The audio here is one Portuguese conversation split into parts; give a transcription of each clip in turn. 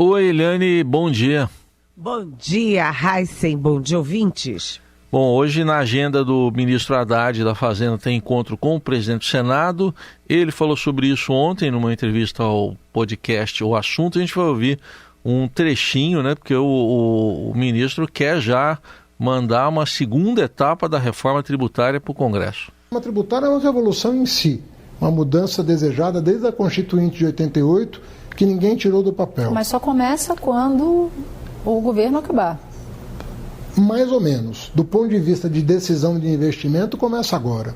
Oi, Eliane, bom dia. Bom dia, Heisen, bom dia, ouvintes. Bom, hoje na agenda do ministro Haddad da Fazenda tem encontro com o presidente do Senado. Ele falou sobre isso ontem numa entrevista ao podcast O Assunto. A gente vai ouvir um trechinho, né? Porque o ministro quer já mandar uma segunda etapa da reforma tributária para o Congresso. A reforma tributária é uma revolução em si, uma mudança desejada desde a Constituinte de 88, que ninguém tirou do papel. Mas só começa quando o governo acabar. Mais ou menos. Do ponto de vista de decisão de investimento, começa agora.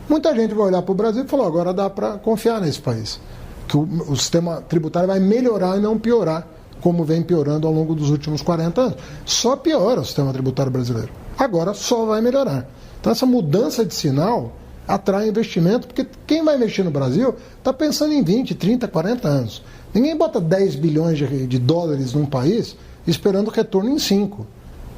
Muita gente vai olhar para o Brasil e falar, agora dá para confiar nesse país. Que o sistema tributário vai melhorar e não piorar, como vem piorando ao longo dos últimos 40 anos. Só piora o sistema tributário brasileiro. Agora só vai melhorar. Então essa mudança de sinal atrai investimento, porque quem vai investir no Brasil está pensando em 20, 30, 40 anos. Ninguém bota 10 bilhões de dólares num país esperando retorno em 5.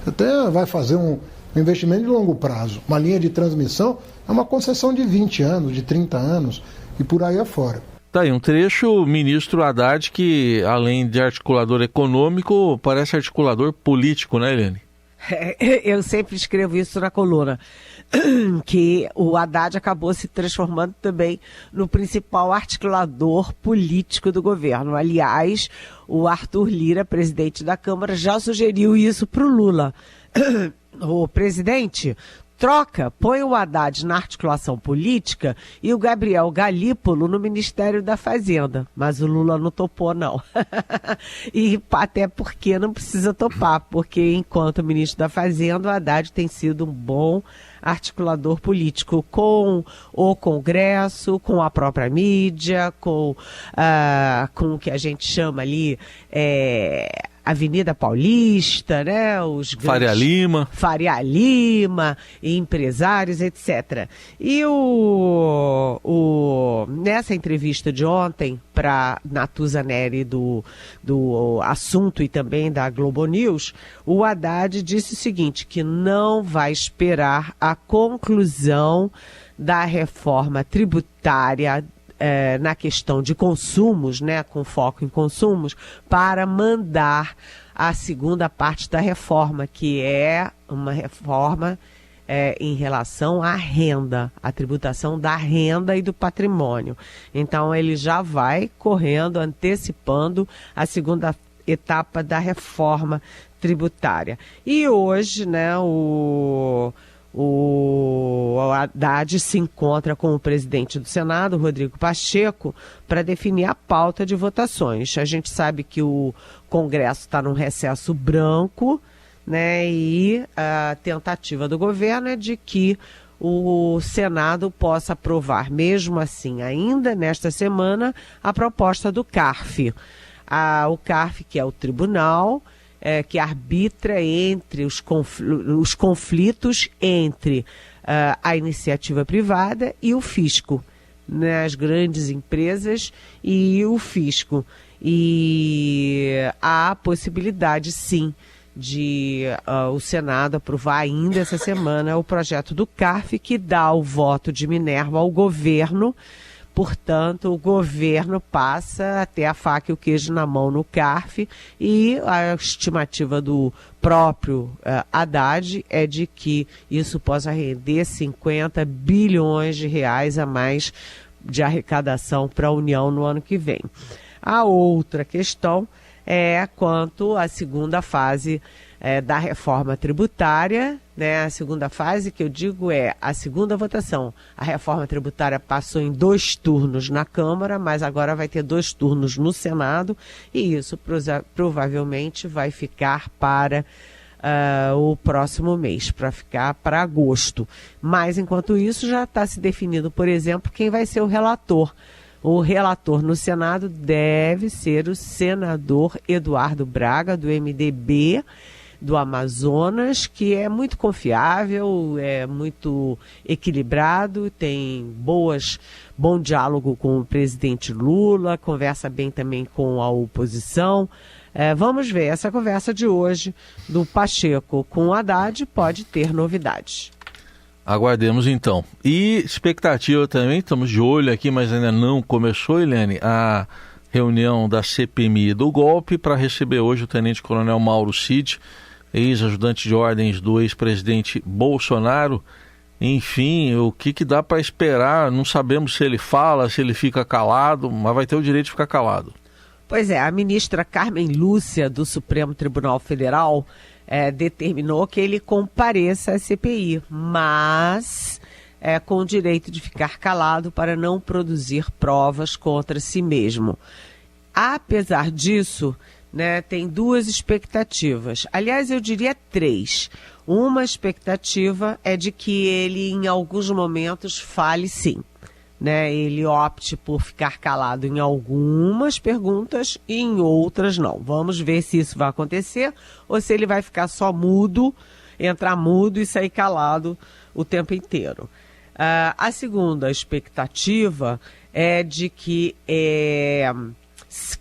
Até vai fazer um investimento de longo prazo. Uma linha de transmissão é uma concessão de 20 anos, de 30 anos e por aí afora. Tá aí um trecho, o ministro Haddad, que além de articulador econômico, parece articulador político, né, Eliane? Eu sempre escrevo isso na coluna, que o Haddad acabou se transformando também no principal articulador político do governo. Aliás, o Arthur Lira, presidente da Câmara, já sugeriu isso para o Lula. O presidente põe o Haddad na articulação política e o Gabriel Galípolo no Ministério da Fazenda. Mas o Lula não topou, não. E até porque não precisa topar, porque enquanto ministro da Fazenda, o Haddad tem sido um bom articulador político com o Congresso, com a própria mídia, com o que a gente chama ali Avenida Paulista, né? Os Faria Lima, empresários, etc. E nessa entrevista de ontem para Natuza Neri do Assunto e também da Globo News, o Haddad disse o seguinte, que não vai esperar a conclusão da reforma tributária na questão de consumos, né, com foco em consumos, para mandar a segunda parte da reforma, que é uma reforma em relação à renda, a tributação da renda e do patrimônio. Então ele já vai correndo, antecipando a segunda etapa da reforma tributária. E hoje, né, o Haddad se encontra com o presidente do Senado, Rodrigo Pacheco, para definir a pauta de votações. A gente sabe que o Congresso está num recesso branco, né, e a tentativa do governo é de que o Senado possa aprovar, mesmo assim, ainda nesta semana, a proposta do CARF. O CARF, que é o tribunal que arbitra entre os conflitos entre a iniciativa privada e o fisco, né, as grandes empresas e o fisco. E há a possibilidade, sim, de o Senado aprovar ainda essa semana o projeto do CARF, que dá o voto de Minerva ao governo. Portanto, o governo passa até a faca e o queijo na mão no CARF, e a estimativa do próprio Haddad é de que isso possa render 50 bilhões de reais a mais de arrecadação para a União no ano que vem. A outra questão é quanto à segunda fase da reforma tributária, né? A segunda fase, que eu digo, é a segunda votação. A reforma tributária passou em 2 turnos na Câmara, mas agora vai ter 2 turnos no Senado, e isso provavelmente vai ficar para o próximo mês, para ficar para agosto. Mas, enquanto isso, já está se definindo, por exemplo, quem vai ser o relator. O relator no Senado deve ser o senador Eduardo Braga, do MDB, do Amazonas, que é muito confiável, é muito equilibrado, tem bom diálogo com o presidente Lula, conversa bem também com a oposição. Vamos ver, essa conversa de hoje do Pacheco com o Haddad pode ter novidades. Aguardemos então. E expectativa também, estamos de olho aqui, mas ainda não começou, Eliane, a reunião da CPMI do golpe para receber hoje o tenente-coronel Mauro Cid, ex-ajudante de ordens do ex-presidente Bolsonaro. Enfim, o que dá para esperar? Não sabemos se ele fala, se ele fica calado, mas vai ter o direito de ficar calado. Pois é, a ministra Carmen Lúcia, do Supremo Tribunal Federal, determinou que ele compareça à CPI, mas com o direito de ficar calado para não produzir provas contra si mesmo. Apesar disso, tem duas expectativas. Aliás, eu diria três. Uma expectativa é de que ele, em alguns momentos, fale sim. Ele opte por ficar calado em algumas perguntas e em outras não. Vamos ver se isso vai acontecer ou se ele vai ficar só mudo, entrar mudo e sair calado o tempo inteiro. A segunda expectativa é de que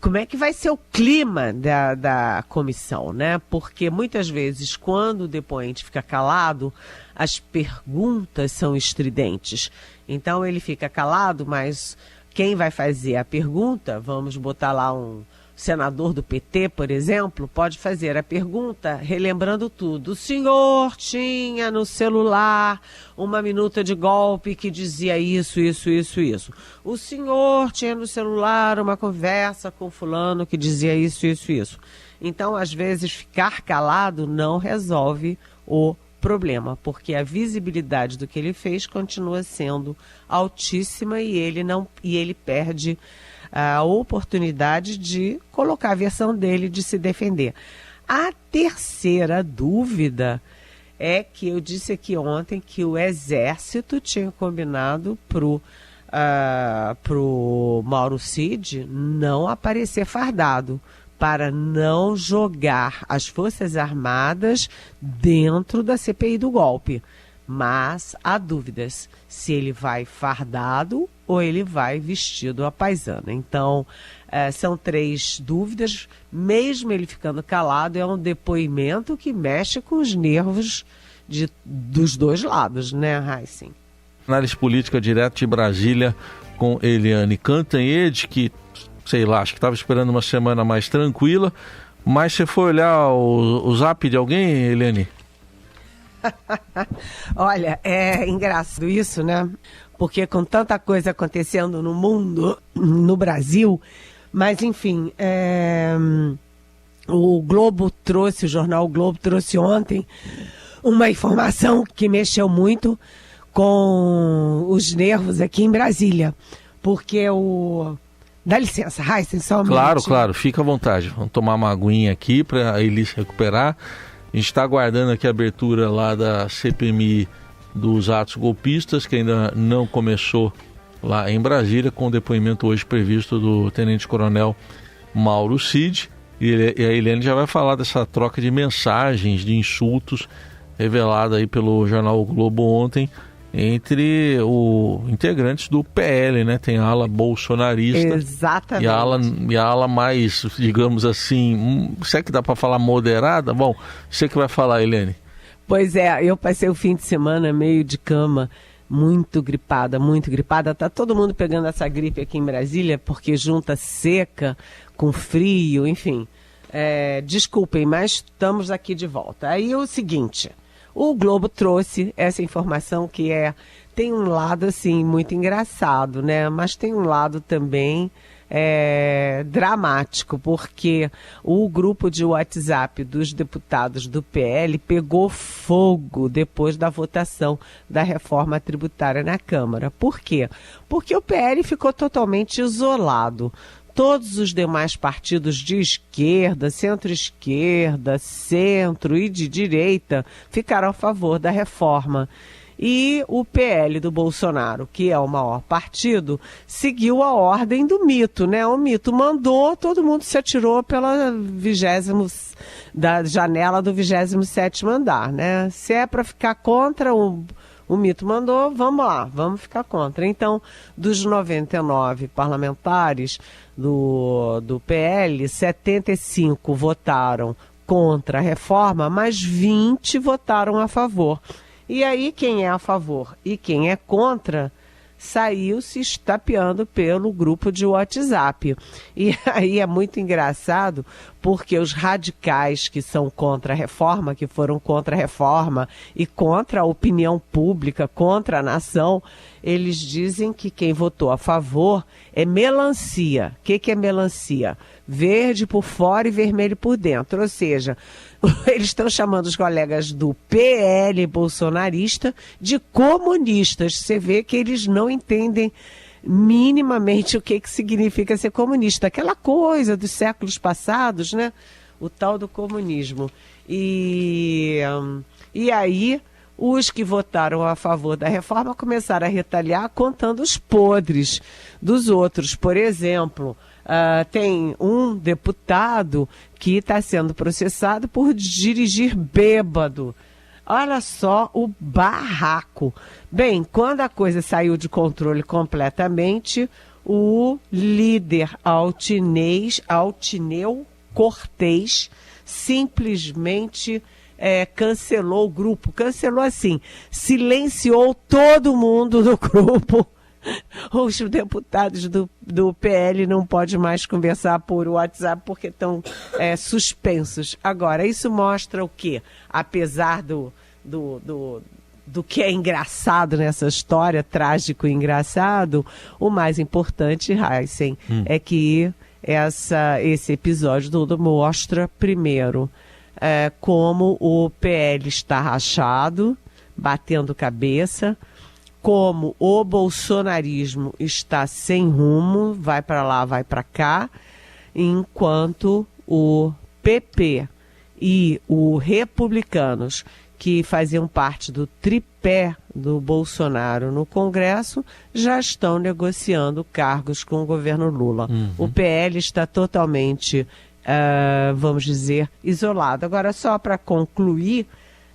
como é que vai ser o clima da comissão, Porque muitas vezes, quando o depoente fica calado, as perguntas são estridentes. Então ele fica calado, mas quem vai fazer a pergunta, vamos botar lá um senador do PT, por exemplo, pode fazer a pergunta relembrando tudo. O senhor tinha no celular uma minuta de golpe que dizia isso, isso, isso, isso. O senhor tinha no celular uma conversa com fulano que dizia isso, isso, isso. Então, às vezes, ficar calado não resolve o problema, porque a visibilidade do que ele fez continua sendo altíssima e ele perde a oportunidade de colocar a versão dele, de se defender. A terceira dúvida é que eu disse aqui ontem que o Exército tinha combinado pro Mauro Cid não aparecer fardado, para não jogar as Forças Armadas dentro da CPI do golpe. Mas há dúvidas se ele vai fardado ou ele vai vestido à paisana. Então, são três dúvidas. Mesmo ele ficando calado, é um depoimento que mexe com os nervos dos dois lados, Heisen? Análise política direto de Brasília com Eliane Cantanhede, que, sei lá, acho que estava esperando uma semana mais tranquila. Mas você foi olhar o zap de alguém, Eliane? Olha, é engraçado isso, Porque com tanta coisa acontecendo no mundo, no Brasil, mas enfim, o jornal Globo trouxe ontem uma informação que mexeu muito com os nervos aqui em Brasília, porque Dá licença, Heisen, só um minutinho. Claro, fica à vontade. Vamos tomar uma aguinha aqui para a Eli se recuperar. A gente está aguardando aqui a abertura lá da CPMI dos atos golpistas, que ainda não começou lá em Brasília, com o depoimento hoje previsto do tenente-coronel Mauro Cid. E a Eliane já vai falar dessa troca de mensagens, de insultos, revelada aí pelo jornal o Globo ontem, entre os integrantes do PL, Tem a ala bolsonarista. Exatamente. E a ala mais, digamos assim, se é que dá para falar moderada? Bom, você que vai falar, Eliane. Pois é, eu passei o fim de semana meio de cama, muito gripada. Tá todo mundo pegando essa gripe aqui em Brasília, porque junta seca com frio, enfim. Desculpem, mas estamos aqui de volta. Aí o seguinte... O Globo trouxe essa informação que tem um lado assim muito engraçado, Mas tem um lado também dramático, porque o grupo de WhatsApp dos deputados do PL pegou fogo depois da votação da reforma tributária na Câmara. Por quê? Porque o PL ficou totalmente isolado. Todos os demais partidos de esquerda, centro-esquerda, centro e de direita ficaram a favor da reforma. E o PL do Bolsonaro, que é o maior partido, seguiu a ordem do mito, O mito mandou, todo mundo se atirou da janela do 27º andar, Se é para ficar contra o mito mandou, vamos lá, vamos ficar contra. Então, dos 99 parlamentares do PL, 75 votaram contra a reforma, mas 20 votaram a favor. E aí, quem é a favor e quem é contra saiu se estapeando pelo grupo de WhatsApp. E aí é muito engraçado, porque os radicais que são contra a reforma, que foram contra a reforma e contra a opinião pública, contra a nação, eles dizem que quem votou a favor é melancia. O que é melancia? Verde por fora e vermelho por dentro. Ou seja, eles estão chamando os colegas do PL bolsonarista de comunistas. Você vê que eles não entendem minimamente o que significa ser comunista. Aquela coisa dos séculos passados, né? O tal do comunismo. E aí, os que votaram a favor da reforma começaram a retaliar contando os podres dos outros. Por exemplo, tem um deputado que está sendo processado por dirigir bêbado. Olha só o barraco. Bem, quando a coisa saiu de controle completamente, o líder Altineu Cortez simplesmente cancelou o grupo. Cancelou assim, silenciou todo mundo do grupo. Os deputados do PL não podem mais conversar por WhatsApp porque estão suspensos. Agora, isso mostra o quê? Apesar do que é engraçado nessa história, trágico e engraçado, o mais importante, Heisen, é que esse episódio todo mostra, primeiro, como o PL está rachado, batendo cabeça, como o bolsonarismo está sem rumo, vai para lá, vai para cá, enquanto o PP e os republicanos, que faziam parte do tripé do Bolsonaro no Congresso, já estão negociando cargos com o governo Lula. O PL está totalmente, vamos dizer, isolado. Agora, só para concluir,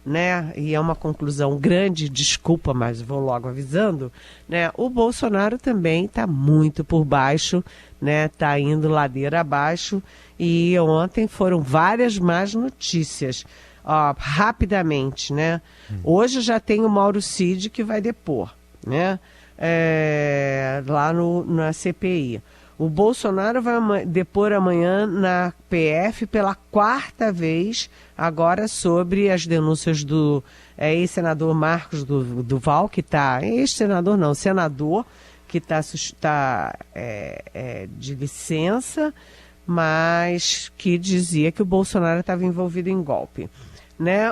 né, e é uma conclusão grande, desculpa, mas vou logo avisando, né, o Bolsonaro também está muito por baixo, né, está indo ladeira abaixo, e ontem foram várias más notícias. Rapidamente, né? Hoje já tem o Mauro Cid que vai depor, né? Lá na CPI. O Bolsonaro vai depor amanhã na PF pela 4ª vez, agora sobre as denúncias do ex-senador Marcos Duval, que está... Ex-senador não, senador, que está de licença, mas que dizia que o Bolsonaro estava envolvido em golpe. Né?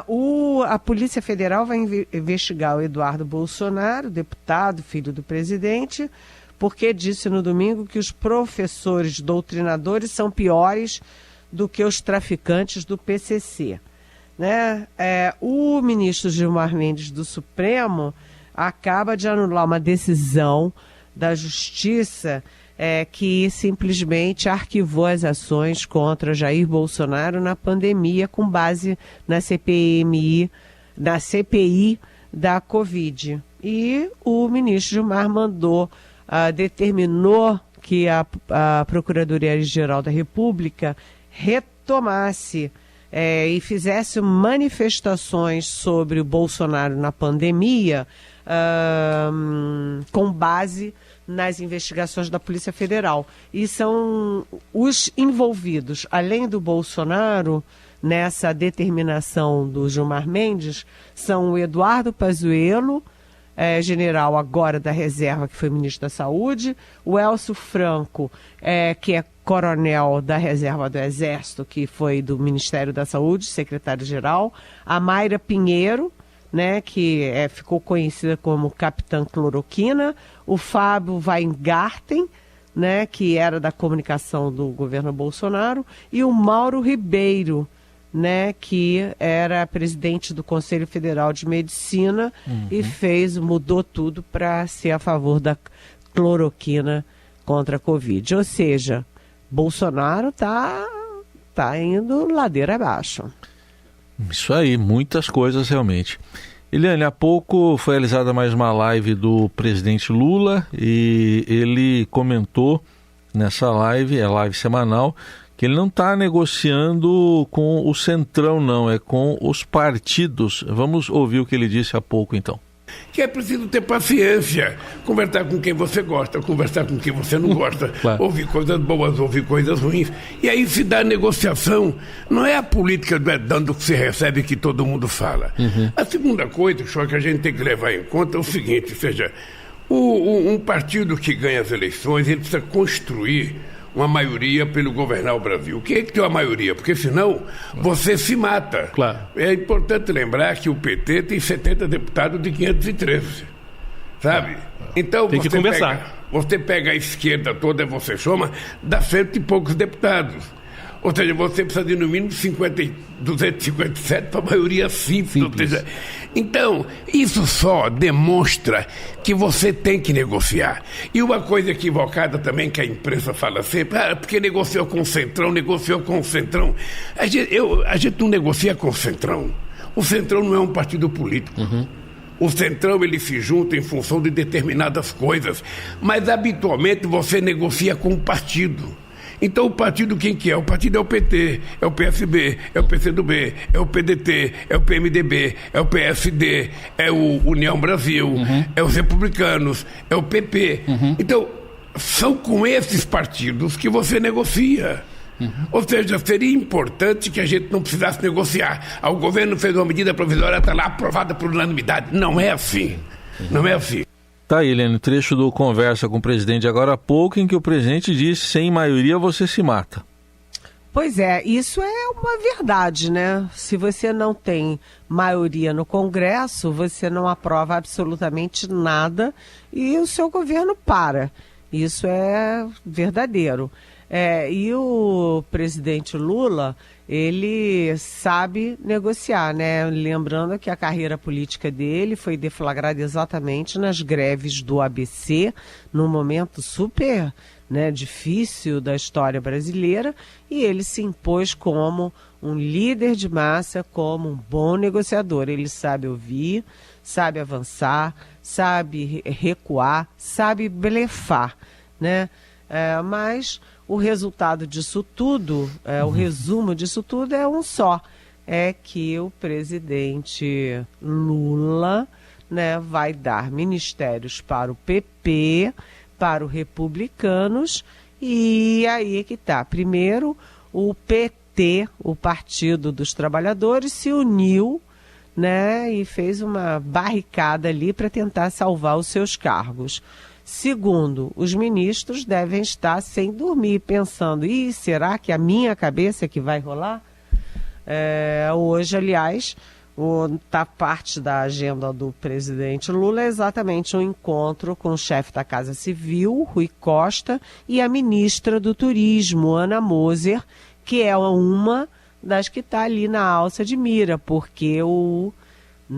A Polícia Federal vai investigar o Eduardo Bolsonaro, deputado, filho do presidente, porque disse no domingo que os professores doutrinadores são piores do que os traficantes do PCC. Né? O ministro Gilmar Mendes do Supremo acaba de anular uma decisão da Justiça que simplesmente arquivou as ações contra Jair Bolsonaro na pandemia com base na CPI da Covid. E o ministro Gilmar determinou que a Procuradoria-Geral da República retomasse e fizesse manifestações sobre o Bolsonaro na pandemia com base nas investigações da Polícia Federal. E são os envolvidos, além do Bolsonaro, nessa determinação do Gilmar Mendes, são o Eduardo Pazuello, general agora da reserva, que foi ministro da Saúde, o Elcio Franco, que é coronel da reserva do Exército, que foi do Ministério da Saúde, secretário-geral, a Mayra Pinheiro, né, que ficou conhecida como Capitã Cloroquina, o Fábio Weingarten, né, que era da comunicação do governo Bolsonaro, e o Mauro Ribeiro, né, que era presidente do Conselho Federal de Medicina e mudou tudo para ser a favor da cloroquina contra a Covid. Ou seja, Bolsonaro tá indo ladeira abaixo. Isso aí, muitas coisas realmente. Eliane, há pouco foi realizada mais uma live do presidente Lula e ele comentou nessa live, live semanal, que ele não está negociando com o Centrão, não, é com os partidos. Vamos ouvir o que ele disse há pouco, então. que é preciso ter paciência, conversar com quem você gosta, conversar com quem você não gosta, claro. Ouvir coisas boas, ouvir coisas ruins, e aí se dá negociação. Não é a política do dando que se recebe que todo mundo fala. A segunda coisa, só que a gente tem que levar em conta é o seguinte, ou seja, um partido que ganha as eleições, ele precisa construir uma maioria pelo governar o Brasil. O que é que tem uma maioria? Porque senão você se mata. Claro. É importante lembrar que o PT tem 70 deputados de 513, sabe? Então tem que conversar. Você pega a esquerda toda, você soma, dá 100 e poucos deputados. Ou seja, você precisa de no mínimo 257 para a maioria simples. Ou seja, então, isso só demonstra que você tem que negociar. E uma coisa equivocada também que a imprensa fala sempre, porque negociou com o Centrão. A gente não negocia com o Centrão. O Centrão não é um partido político. O Centrão, ele se junta em função de determinadas coisas, mas habitualmente você negocia com o partido. Então o partido quem que é? O partido é o PT, é o PSB, é o PCdoB, é o PDT, é o PMDB, é o PSD, é o União Brasil, é os Republicanos, é o PP. Então, são com esses partidos que você negocia. Ou seja, seria importante que a gente não precisasse negociar. O governo fez uma medida provisória, está lá aprovada por unanimidade. Não é assim. Não é assim. Tá aí, Helene, trecho do Conversa com o Presidente agora há pouco, em que o presidente disse: sem maioria você se mata. Pois é, isso é uma verdade, né? Se você não tem maioria no Congresso, você não aprova absolutamente nada e o seu governo para. Isso é verdadeiro. E o presidente Lula, ele sabe negociar, né? Lembrando que a carreira política dele foi deflagrada exatamente nas greves do ABC, num momento super, né, difícil da história brasileira, e ele se impôs como um líder de massa, como um bom negociador. Ele sabe ouvir, sabe avançar, sabe recuar, sabe blefar, né? Mas o resultado disso tudo, o resumo disso tudo é um só. É que o presidente Lula, né, vai dar ministérios para o PP, para os republicanos, e aí é que tá. Primeiro, o PT, o Partido dos Trabalhadores, se uniu, né, e fez uma barricada ali para tentar salvar os seus cargos. Segundo, os ministros devem estar sem dormir, pensando: será que a minha cabeça é que vai rolar? Hoje, aliás, parte da agenda do presidente Lula é exatamente um encontro com o chefe da Casa Civil, Rui Costa, e a ministra do Turismo, Ana Moser, que é uma das que está ali na alça de mira, porque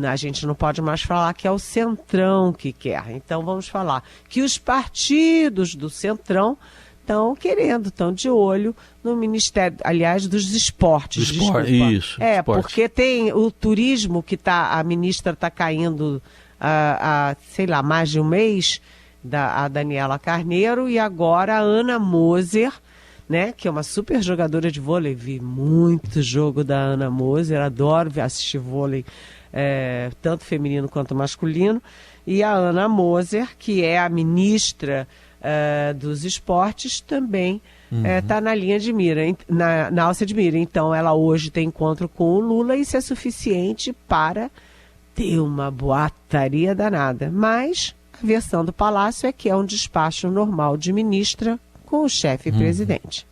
a gente não pode mais falar que é o Centrão que quer. Então vamos falar que os partidos do Centrão estão de olho no Ministério, aliás, dos esportes. Isso. Esporte. Porque tem o turismo que a ministra está caindo há, sei lá, mais de um mês, a Daniela Carneiro, e agora a Ana Moser, né, que é uma super jogadora de vôlei. Vi muito jogo da Ana Moser, adoro assistir vôlei, tanto feminino quanto masculino. E a Ana Moser, que é a ministra dos esportes, também está na linha de mira, na alça de mira. Então ela hoje tem encontro com o Lula, e isso é suficiente para ter uma boataria danada. Mas a versão do Palácio é que é um despacho normal de ministra com o chefe presidente.